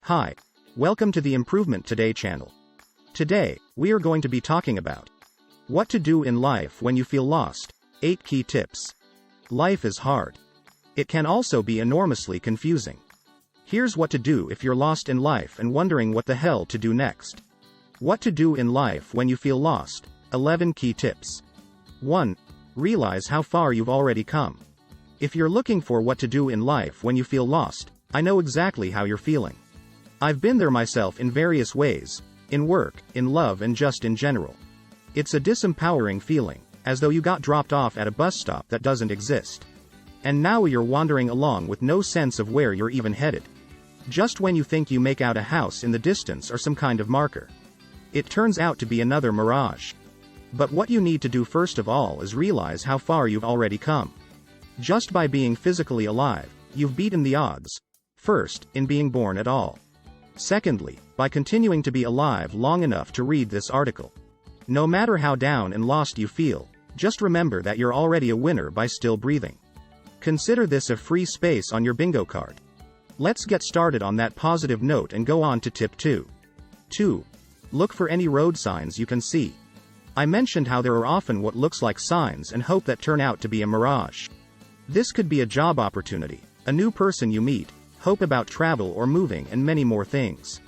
Hi. Welcome to the Improvement Today channel. Today, we are going to be talking about what to do in life when you feel lost. 8 key tips. Life is hard. It can also be enormously confusing. Here's what to do if you're lost in life and wondering what the hell to do next. What to do in life when you feel lost. 11 key tips. 1. Realize how far you've already come. If you're looking for what to do in life when you feel lost, I know exactly how you're feeling. I've been there myself in various ways, in work, in love, and just in general. It's a disempowering feeling, as though you got dropped off at a bus stop that doesn't exist. And now you're wandering along with no sense of where you're even headed. Just when you think you make out a house in the distance or some kind of marker, it turns out to be another mirage. But what you need to do first of all is realize how far you've already come. Just by being physically alive, you've beaten the odds. First, in being born at all. Secondly, by continuing to be alive long enough to read this article. No matter how down and lost you feel, just remember that you're already a winner by still breathing. Consider this a free space on your bingo card. Let's get started on that positive note and go on to tip 2. 2. Look for any road signs you can see. I mentioned how there are often what looks like signs and hope that turn out to be a mirage. This could be a job opportunity, a new person you meet, hope about travel or moving, and many more things.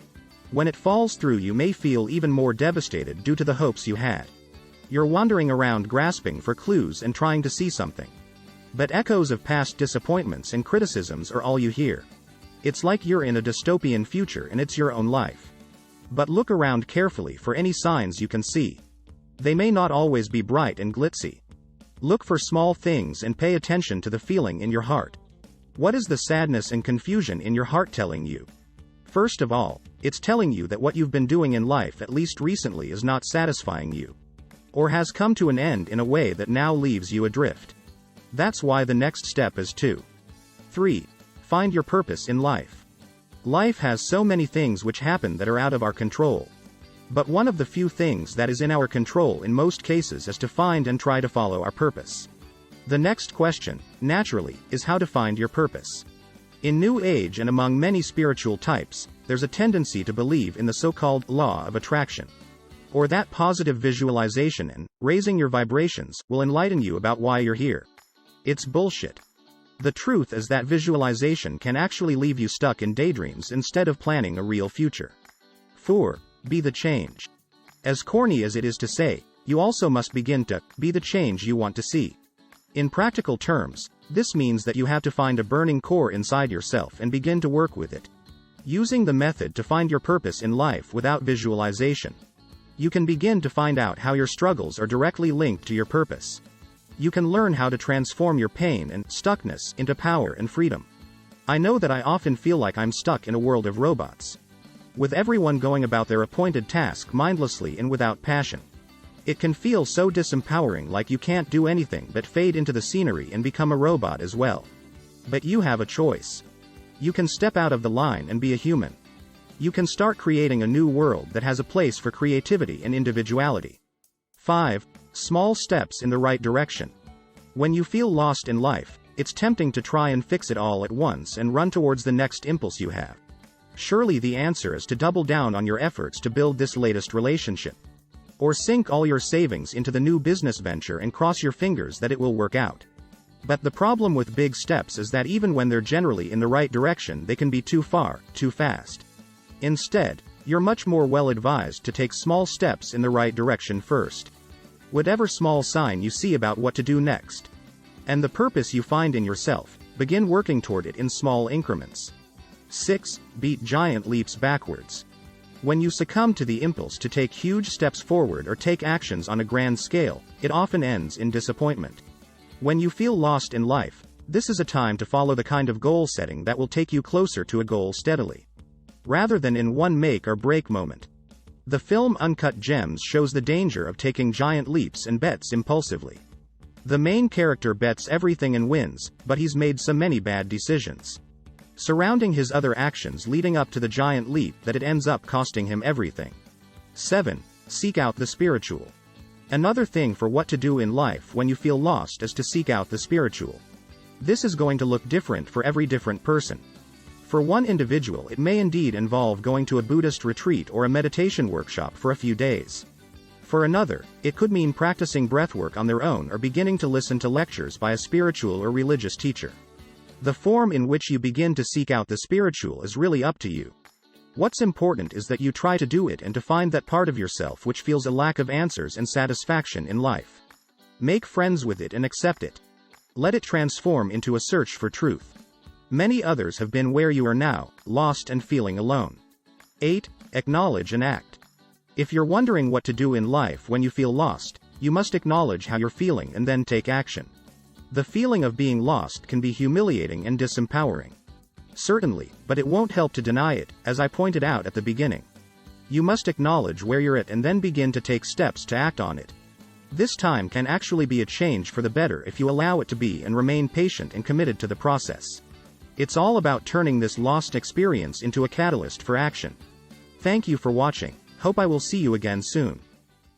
When it falls through, you may feel even more devastated due to the hopes you had. You're wandering around grasping for clues and trying to see something. But echoes of past disappointments and criticisms are all you hear. It's like you're in a dystopian future and it's your own life. But look around carefully for any signs you can see. They may not always be bright and glitzy. Look for small things and pay attention to the feeling in your heart. What is the sadness and confusion in your heart telling you? First of all, it's telling you that what you've been doing in life, at least recently, is not satisfying you, or has come to an end in a way that now leaves you adrift. That's why the next step is 2. 3. Find your purpose in life. Life has so many things which happen that are out of our control. But one of the few things that is in our control in most cases is to find and try to follow our purpose. The next question, naturally, is how to find your purpose. In New Age and among many spiritual types, there's a tendency to believe in the so-called law of attraction. Or that positive visualization and raising your vibrations will enlighten you about why you're here. It's bullshit. The truth is that visualization can actually leave you stuck in daydreams instead of planning a real future. 4. Be the change. As corny as it is to say, you also must begin to be the change you want to see. In practical terms, this means that you have to find a burning core inside yourself and begin to work with it. Using the method to find your purpose in life without visualization, you can begin to find out how your struggles are directly linked to your purpose. You can learn how to transform your pain and stuckness into power and freedom. I know that I often feel like I'm stuck in a world of robots, with everyone going about their appointed task mindlessly and without passion. It can feel so disempowering, like you can't do anything but fade into the scenery and become a robot as well. But you have a choice. You can step out of the line and be a human. You can start creating a new world that has a place for creativity and individuality. 5. Small steps in the right direction. When you feel lost in life, it's tempting to try and fix it all at once and run towards the next impulse you have. Surely the answer is to double down on your efforts to build this latest relationship. Or sink all your savings into the new business venture and cross your fingers that it will work out. But the problem with big steps is that even when they're generally in the right direction, they can be too far, too fast. Instead, you're much more well advised to take small steps in the right direction first. Whatever small sign you see about what to do next, and the purpose you find in yourself, begin working toward it in small increments. 6. Beat giant leaps backwards. When you succumb to the impulse to take huge steps forward or take actions on a grand scale, it often ends in disappointment. When you feel lost in life, this is a time to follow the kind of goal setting that will take you closer to a goal steadily, rather than in one make or break moment. The film Uncut Gems shows the danger of taking giant leaps and bets impulsively. The main character bets everything and wins, but he's made so many bad decisions surrounding his other actions leading up to the giant leap that it ends up costing him everything. 7. Seek out the spiritual. Another thing for what to do in life when you feel lost is to seek out the spiritual. This is going to look different for every different person. For one individual, it may indeed involve going to a Buddhist retreat or a meditation workshop for a few days. For another, it could mean practicing breathwork on their own or beginning to listen to lectures by a spiritual or religious teacher. The form in which you begin to seek out the spiritual is really up to you. What's important is that you try to do it and to find that part of yourself which feels a lack of answers and satisfaction in life. Make friends with it and accept it. Let it transform into a search for truth. Many others have been where you are now, lost and feeling alone. 8. Acknowledge and act. If you're wondering what to do in life when you feel lost, you must acknowledge how you're feeling and then take action. The feeling of being lost can be humiliating and disempowering. Certainly, but it won't help to deny it, as I pointed out at the beginning. You must acknowledge where you're at and then begin to take steps to act on it. This time can actually be a change for the better if you allow it to be and remain patient and committed to the process. It's all about turning this lost experience into a catalyst for action. Thank you for watching. Hope I will see you again soon.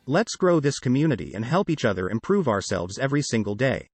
Let's grow this community and help each other improve ourselves every single day.